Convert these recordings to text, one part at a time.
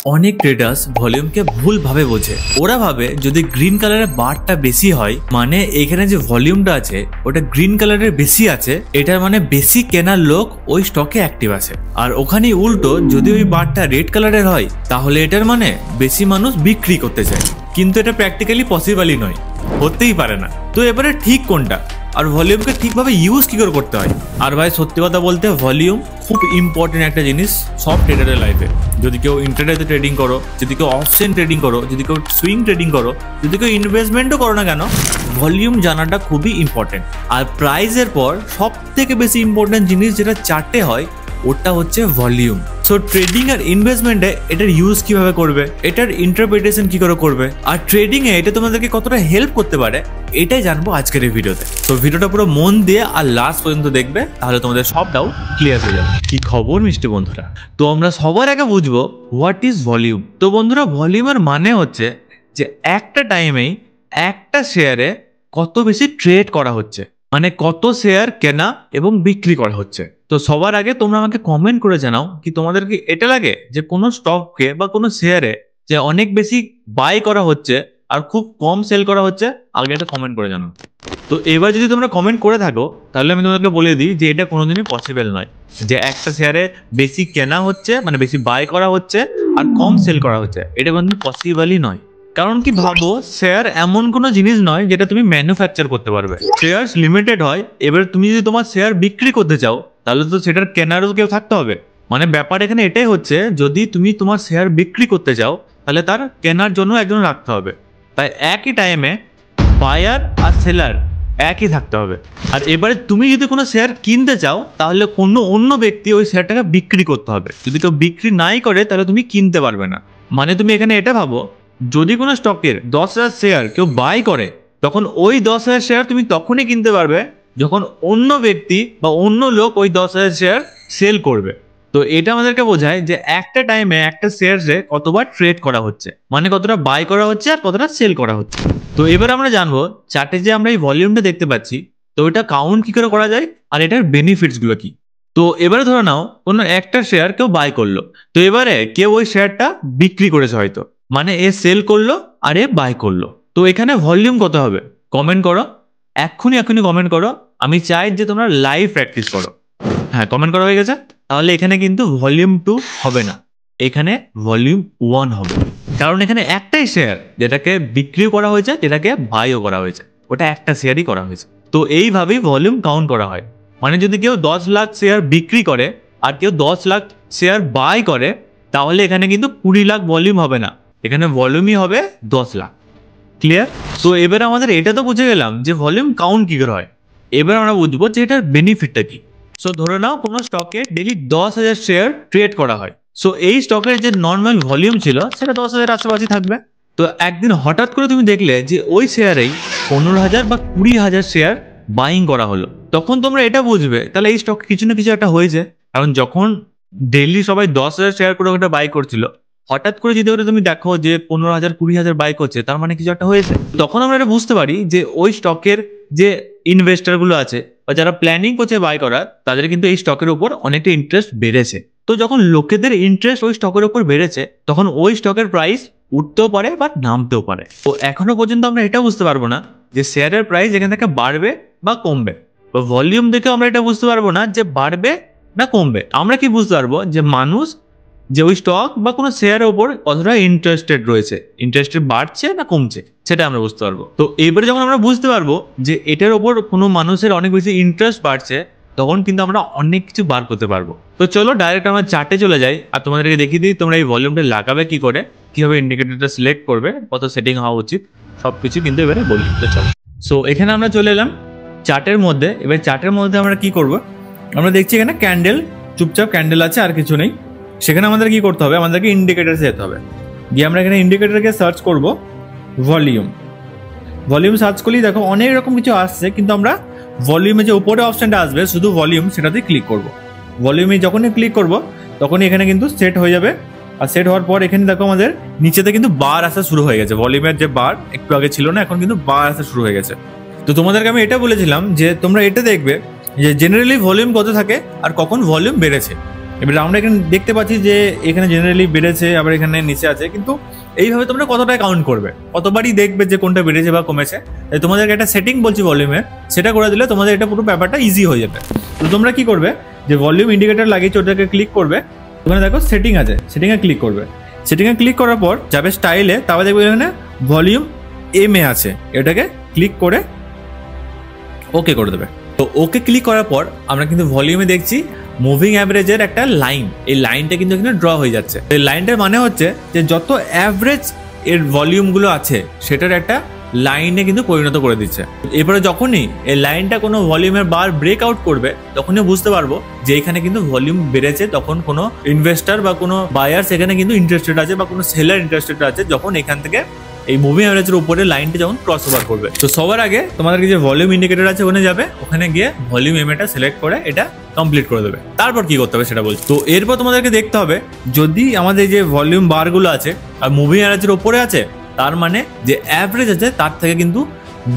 অনেক ট্রেডার্স ভলিউমকে ভুল ভাবে বোঝে। ওরা ভাবে যদি গ্রিন কালারের বারটা বেশি হয় মানে এখানে যে ভলিউমটা আছে ওটা গ্রিন কালারের বেশি আছে, এটার মানে বেশি কেনার লোক ওই স্টকে অ্যাক্টিভ আছে। আর ওখানে উল্টো যদি ওই বারটা রেড কালারের হয় তাহলে এটার মানে বেশি মানুষ বিক্রি করতে চায়। কিন্তু এটা প্র্যাকটিক্যালি পসিবলই নয়, হতেই পারে না। তো এবারে ঠিক কোনটা আর ভলিউমকে ঠিকভাবে ইউজ কি করে করতে হয়? আর ভাই সত্যি কথা বলতে ভলিউম খুব ইম্পর্টেন্ট একটা জিনিস সব ট্রেডারের লাইফে। যদি কেউ ইন্টারডেতে ট্রেডিং করো, যদি কেউ অপশন ট্রেডিং করো, যদি কেউ সুইং ট্রেডিং করো, যদি কেউ ইনভেস্টমেন্টও করো না কেন, ভলিউম জানাটা খুবই ইম্পর্টেন্ট। আর প্রাইসের পর সব থেকে বেশি ইম্পর্টেন্ট জিনিস যেটা চার্টে হয় ওটা হচ্ছে ভলিউম। সো ট্রেডিং আর ইনভেস্টমেন্টে এটার ইউজ কিভাবে করবে, এটার ইন্টারপ্রিটেশন কি করে করবে, আর ট্রেডিং এ এটা তোমাদেরকে কতটা হেল্প করতে পারে এটাই জানবো আজকের এই ভিডিওতে। তো ভিডিওটা পুরো মন দিয়ে আর লাস্ট পর্যন্ত দেখবে, তাহলে তোমাদের সব ডাউট ক্লিয়ার হয়ে যাবে। কি খবর মিষ্টি বন্ধুরা? তো আমরা সবার আগে বুঝবো হোয়াট ইজ ভলিউম। তো বন্ধুরা ভলিউমের মানে হচ্ছে যে একটা টাইমেই একটা শেয়ারে কত বেশি ট্রেড করা হচ্ছে, মানে কত শেয়ার কেনা এবং বিক্রি করা হচ্ছে। তো সবার আগে তোমরা আমাকে কমেন্ট করে জানাও কি তোমাদের কি এটা লাগে যে কোনো স্টককে বা কোনো শেয়ারে যে অনেক বেশি বাই করা হচ্ছে আর খুব কম সেল করা হচ্ছে? আগে এটা কমেন্ট করে জানাও। তো এবার যদি তোমরা কমেন্ট করে থাকো তাহলে আমি তোমাদেরকে বলে দিই যে এটা কোনোদিনই পসিবল নয় যে একটা শেয়ারে বেশি কেনা হচ্ছে মানে বেশি বাই করা হচ্ছে আর কম সেল করা হচ্ছে, এটা কোনোদিন পসিবলই নয়। কারণ কি ভাবো, শেয়ার এমন কোনো জিনিস নয় যেটা তুমি ম্যানুফ্যাকচার করতে পারবে। শেয়ার লিমিটেড হয়। এবার তুমি যদি তোমার শেয়ার বিক্রি করতে চাও তাহলে তো সেটার কেনারও কেউ থাকতে হবে। মানে ব্যাপার এখানে এটাই হচ্ছে, যদি তুমি তোমার শেয়ার বিক্রি করতে চাও তাহলে তার কেনার জন্য একজন রাখতে হবে। তাই একই টাইমে বায়ার আর সেলার একই থাকতে হবে। আর এবারে তুমি যদি কোনো শেয়ার কিনতে চাও তাহলে কোনো অন্য ব্যক্তি ওই শেয়ারটাকে বিক্রি করতে হবে। যদি কেউ বিক্রি নাই করে তাহলে তুমি কিনতে পারবে না। মানে তুমি এখানে এটা ভাবো, যদি কোনো স্টকের 10,000 শেয়ার কেউ বাই করে তখন ওই 10,000 শেয়ার তুমি তখনই কিনতে পারবে যখন অন্য ব্যক্তি বা অন্য লোক ওই 10,000 শেয়ার সেল করবে। তো এটা আমাদেরকে বোঝায় যে একটা টাইমে একটা শেয়ারে কতবার ট্রেড করা হচ্ছে, মানে কতটা বাই করা হচ্ছে আর কতটা সেল করা হচ্ছে। তো এবার আমরা জানবো চার্টে যে আমরা এই ভলিউমটা দেখতে পাচ্ছি তো এটা কাউন্ট কি করে করা যায় আর এটার বেনিফিটস গুলো কি। তো এবারে ধরে নাও কোনো একটা শেয়ার কেউ বাই করলো, তো এবারে কেউ ওই শেয়ারটা বিক্রি করেছে হয়তো, মানে এ সেল করলো আর এ বাই করলো। তো এখানে ভলিউম কত হবে কমেন্ট করো, এক্ষুনি কমেন্ট করো। আমি চাই যে তোমরা লাইভ প্র্যাকটিস করো। হ্যাঁ, কমেন্ট করা হয়ে গেছে। তাহলে এখানে কিন্তু ভলিউম 2 হবে না, এখানে ভলিউম 1 হবে। কারণ এখানে একটাই শেয়ার যেটাকে বিক্রিও করা হয়েছে, যেটাকে বাইও করা হয়েছে, ওটা একটা শেয়ারই করা হয়েছে। তো এইভাবেই ভলিউম কাউন্ট করা হয়। মানে যদি কেউ 10 লাখ শেয়ার বিক্রি করে আর কেউ 10 লাখ শেয়ার বাই করে তাহলে এখানে কিন্তু 20 লাখ ভলিউম হবে না, এখানে ভলিউমই হবে 10 লাখ। ক্লিয়ার? তো এবার আমাদের এটা তো বুঝে গেলাম যে ভলিউম কাউন্ট কি করে হয়। এবার আমরা বুঝবো যে এটার বেনিফিটটা কি। সো ধরে নাও কোনো স্টকে ডেইলি 10,000 শেয়ার ট্রেড করা হয়। সো এই স্টকের যে নর্মাল ভলিউম ছিল সেটা 10,000 আশেপাশে থাকবে। তো একদিন হঠাৎ করে তুমি দেখলে যে ওই শেয়ারেই 15,000 বা 20,000 শেয়ার বাইং করা হলো, তখন তোমরা এটা বুঝবে তাহলে এই স্টক কিছু না কিছু একটা হয়েছে। কারণ যখন ডেইলি সবাই 10,000 শেয়ার করে ওটা বাই করছিল, হঠাৎ করে যদি ওটা তুমি দেখো যে 15,000 20,000 বাই করছে, তার মানে কিছু একটা হয়েছে। তখন আমরা এটা বুঝতে পারি যে ওই স্টকের যে ইনভেস্টর গুলো আছে বা যারা প্ল্যানিং করছে বাই করার, তাদের কিন্তু এই স্টকের উপর অনেকটা ইন্টারেস্ট বেড়েছে। তো যখন লোকেদের ইন্টারেস্ট ওই স্টকের উপর বেড়েছে তখন ওই স্টকের প্রাইস উঠতেও পারে বা নামতেও পারে। তো এখনো পর্যন্ত আমরা এটা বুঝতে পারবো না যে শেয়ারের প্রাইস এখান থেকে বাড়বে বা কমবে, বা ভলিউম দেখে আমরা এটা বুঝতে পারবো না যে বাড়বে না কমবে। আমরা কি বুঝতে পারবো যে মানুষ যে ওই স্টক বা কোনো শেয়ারের উপর কতটা ইন্টারেস্টেড রয়েছে, ইন্টারেস্টেড বাড়ছে না কমছে, সেটা আমরা বুঝতে পারবো। তো এবারে যখন আমরা বুঝতে পারবো যে এটার ওপর কোনো মানুষের অনেক বেশি ইন্টারেস্ট বাড়ছে তখন কিন্তু আমরা অনেক কিছু বার করতে পারবো। তো চলো ডাইরেক্ট আমরা চার্টে চলে যাই আর তোমাদেরকে দেখিয়ে দিই তোমরা এই ভলিউমটা লাগাবে কি করে, কিভাবে ইন্ডিকেটরটা সিলেক্ট করবে, কত সেটিং হওয়া উচিত, সবকিছু কিন্তু এবারে বলি। তো চলো, সো এখানে আমরা চলে এলাম চার্টের মধ্যে। এবার চার্টের মধ্যে আমরা কি করব, আমরা দেখছি এখানে ক্যান্ডেল, চুপচাপ ক্যান্ডেল আছে আর কিছু নেই। সেখানে আমাদের কি করতে হবে, আমাদেরকে ইন্ডিকেটারে যেতে হবে। গিয়ে আমরা এখানে ইন্ডিকেটারকে সার্চ করব ভলিউম। ভলিউম সার্চ করলেই দেখো অনেক রকম কিছু আসছে, কিন্তু আমরা ভলিউমে যে উপরে অপশনটা আসবে শুধু ভলিউম, সেটাতে ক্লিক করব। ভলিউমে যখনই ক্লিক করব তখনই এখানে কিন্তু সেট হয়ে যাবে। আর সেট হওয়ার পর এখানে দেখো আমাদের নিচেতে কিন্তু বার আসা শুরু হয়ে গেছে। ভলিউমের যে বার একটু আগে ছিল না, এখন কিন্তু বার আসা শুরু হয়ে গেছে। তো তোমাদেরকে আমি এটা বলেছিলাম যে তোমরা এটা দেখবে যে জেনারেলি ভলিউম কত থাকে আর কখন ভলিউম বেড়েছে। এবার আমরা এখানে দেখতে পাচ্ছি যে এখানে জেনারেলি বেড়েছে, আবার এখানে নিচে আছে, কিন্তু এইভাবে তোমরা কতটা কাউন্ট করবে, কতবারই দেখবে যে কোনটা বেড়েছে বা কমেছে। তোমাদেরকে একটা সেটিং বলছি ভলিউমের, সেটা করে দিলে তোমাদের এটা পুরো ব্যাপারটা ইজি হয়ে যাবে। তো তোমরা কি করবে, যে ভলিউম ইন্ডিকেটর লাগিয়েছে ওটাকে ক্লিক করবে, ওখানে দেখো সেটিং আছে, সেটিংয়ে ক্লিক করবে। সেটিংয়ে ক্লিক করার পর যাবে স্টাইলে, তারপর দেখবে এখানে ভলিউম এমে আছে, এটাকে ক্লিক করে ওকে করে দেবে। তো ওকে ক্লিক করার পর আমরা কিন্তু ভলিউমে দেখছি মুভিং অ্যাভারেজের একটা লাইন, এই লাইনটা কিন্তু এখানে ড্র হয়ে যাচ্ছে। এই লাইনটার মানে হচ্ছে যে যত অ্যাভারেজ এর ভলিউমগুলো আছে সেটার একটা লাইনে কিন্তু পরিণত করে দিচ্ছে। এরপরে যখনই এই লাইনটা কোনো ভলিউমের বার ব্রেক আউট করবে তখনই বুঝতে পারবো যে এখানে কিন্তু ভলিউম বেড়েছে, তখন কোনো ইনভেস্টার বা কোনো বায়ার সেখানে কিন্তু ইন্টারেস্টেড আছে বা কোনো সেলার ইন্টারেস্টেড আছে, যখন এখান থেকে এই মুভিং অ্যাভারেজের উপরে লাইনটা যখন ক্রস ওভার করবে। তো সবার আগে তোমাদেরকে যে ভলিউম ইন্ডিকেটর আছে ওখানে যাবে, ওখানে গিয়ে ভলিউম এমএটা সিলেক্ট করে এটা কমপ্লিট করে দেবে। তারপর কি করতে হবে সেটা বলছি। তো এরপর তোমাদেরকে দেখতে হবে যদি আমাদের যে ভলিউম বারগুলো আছে আর মুভিং অ্যাভারেজের উপরে আছে, তার মানে যে অ্যাভারেজ আছে তার থেকে কিন্তু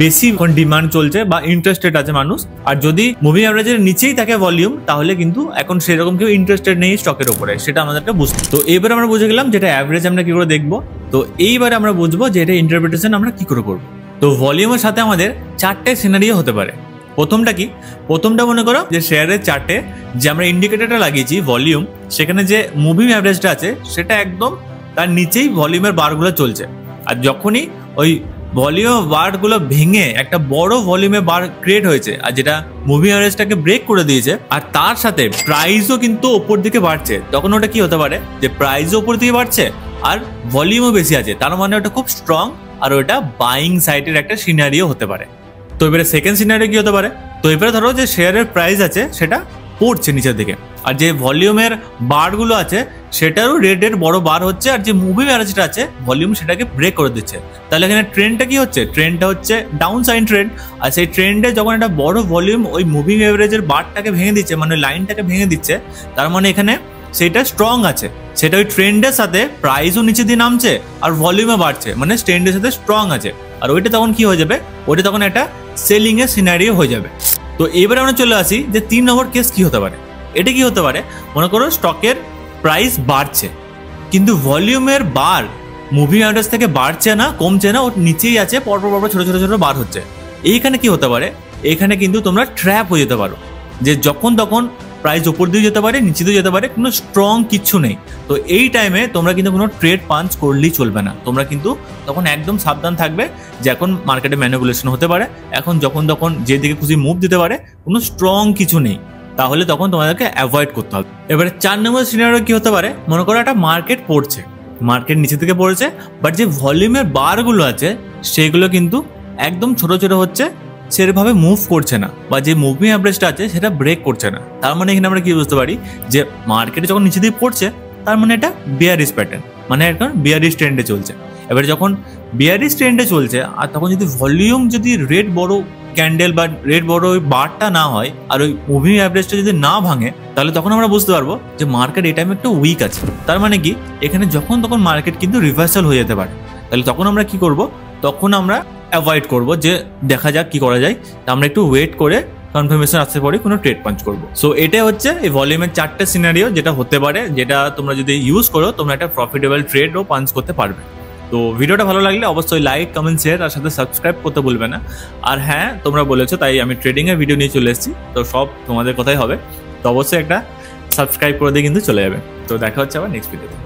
বেশি ডিমান্ড চলছে বা ইন্টারেস্টেড আছে মানুষ। আর যদি মুভিং অ্যাভারেজের নিচেই থাকে ভলিউম, তাহলে কিন্তু এখন সেরকম কেউ ইন্টারেস্টেড নেই স্টকের উপরে, সেটা আমাদেরকে বুঝতে। তো এবার আমরা বুঝে গেলাম যেটা অ্যাভারেজ আমরা কি করে দেখবো। তো এইবারে আমরা বুঝবো যে এটা ইন্টারপ্রিটেশন আমরা কি করে করবো। তো ভলিউমের সাথে আমাদের 4টে সিনারিও হতে পারে। প্রথমটা কি, প্রথমটা মনে করো যে শেয়ারের চার্টে যে আমরা ইন্ডিকেটরটা লাগিয়েছি ভলিউম, সেখানে যে মুভিং অ্যাভারেজটা আছে সেটা একদম তার নিচেই ভলিউমের বারগুলো চলছে। আর যখনই ওই ভলিউম বারগুলো ভেঙে একটা বড় ভলিউমে বার ক্রিয়েট হয়েছে আর যেটা মুভিং অ্যাভারেজটাকে ব্রেক করে দিয়েছে, আর তার সাথে প্রাইসও কিন্তু ওপর দিকে বাড়ছে, তখন ওটা কি হতে পারে যে প্রাইসও ওপর দিকে বাড়ছে আর ভলিউমও বেশি আছে, তার মানে ওটা খুব স্ট্রং আর ওটা বাইং সাইডের একটা সিনারিও হতে পারে। তো এবারে সেকেন্ড সিনারিও কি হতে পারে, তো এবারে ধরো যে শেয়ারের প্রাইস আছে সেটা পড়ছে নিচের দিকে, আর যে ভলিউমের বারগুলো আছে সেটারও রেডের বড় বার হচ্ছে, আর যে মুভিং অ্যাভারেজটা আছে ভলিউম সেটাকে ব্রেক করে দিচ্ছে। তাহলে এখানে ট্রেন্ডটা কি হচ্ছে, ট্রেন্ডটা হচ্ছে ডাউন সাইড ট্রেন্ড। আর সেই ট্রেন্ডে যখন একটা বড় ভলিউম ওই মুভিং অ্যাভারেজের বারটাকে ভেঙে দিচ্ছে, মানে লাইনটাকে ভেঙে দিচ্ছে, তার মানে এখানে সেটা স্ট্রং আছে, সেটা ওই ট্রেন্ডের সাথে প্রাইসও নিচে দিয়ে নামছে আর ভলিউমও বাড়ছে, মানে ট্রেন্ডের সাথে স্ট্রং আছে। আর ওইটা তখন কি হয়ে যাবে, ওইটা তখন একটা সেলিং এর সিনারিও হয়ে যাবে। তো এবারে আমরা চলে আসি যে 3 নম্বর কেস কি হতে পারে। এটা কি হতে পারে, মনে করো স্টকের প্রাইস বাড়ছে কিন্তু ভলিউমের বার মুভিং অ্যাভারেজ থেকে বাড়ছে না, কমছে না, ওর নিচেই আছে, পরপর পরপর ছোট ছোট ছোট বার হচ্ছে। এইখানে কি হতে পারে, এখানে কিন্তু তোমরা ট্র্যাপ হয়ে যেতে পারো, যে যখন তখন প্রাইস উপর দিয়ে যেতে পারে, নিচে দিয়ে যেতে পারে, কোনো স্ট্রং কিচ্ছু নেই। তো এই টাইমে তোমরা কিন্তু কোনো ট্রেড পাঞ্চ করলেই চলবে না, তোমরা কিন্তু তখন একদম সাবধান থাকবে যে এখন মার্কেটে ম্যানিপুলেশন হতে পারে, এখন যখন তখন যেদিকে খুশি মুভ দিতে পারে, কোনো স্ট্রং কিছু নেই, তাহলে তখন তোমাদেরকে অ্যাভয়েড করতে হবে। এবারে 4 নম্বর সিনারিও কি হতে পারে, মনে করো একটা মার্কেট পড়ছে, মার্কেট নিচে থেকে পড়েছে, বাট যে ভলিউমের বারগুলো আছে সেগুলো কিন্তু একদম ছোট ছোট হচ্ছে, সেভাবে মুভ করছে না, বা যে মুভিং অ্যাভারেজটা আছে সেটা ব্রেক করছে না। তার মানে এখানে আমরা কি বুঝতে পারি যে মার্কেটে যখন নিচে দিয়ে পড়ছে তার মানে এটা বিয়ারিশ প্যাটার্ন, মানে এখন বিয়ারিশ ট্রেন্ডে চলছে। এবারে যখন বিয়ারিশ ট্রেন্ডে চলছে আর তখন যদি ভলিউম যদি রেড বড় ক্যান্ডেল বা রেড বড় ওই বারটা না হয় আর ওই মুভিং অ্যাভারেজটা যদি না ভাঙে, তাহলে তখন আমরা বুঝতে পারবো যে মার্কেট এই টাইমে একটু উইক আছে। তার মানে কি এখানে যখন তখন মার্কেট কিন্তু রিভার্সাল হয়ে যেতে পারে। তাহলে তখন আমরা কি করব, তখন আমরা অ্যাভয়েড করব যে দেখা যাক কি করা যায়, তা আমরা একটু ওয়েট করে কনফার্মেশন আসতে পরে কোনো ট্রেড পাঞ্চ করবো। সো এটা হচ্ছে এই ভলিউমের 4টে সিনারিও যেটা হতে পারে, যেটা তোমরা যদি ইউজ করো তোমরা একটা প্রফিটেবল ট্রেডও পাঞ্চ করতে পারবে। তো ভিডিওটা ভালো লাগলে অবশ্যই লাইক, কমেন্ট, শেয়ার আর সাথে সাবস্ক্রাইব করতে ভুলবে না। আর হ্যাঁ, তোমরা বলেছো তাই আমি ট্রেডিংয়ের ভিডিও নিয়ে চলে এসেছি, তো সব তোমাদের কথাই হবে, তো অবশ্যই একটা সাবস্ক্রাইব করে দিয়ে কিন্তু চলে যাবে। তো দেখা হচ্ছে আবার নেক্সট ভিডিওতে।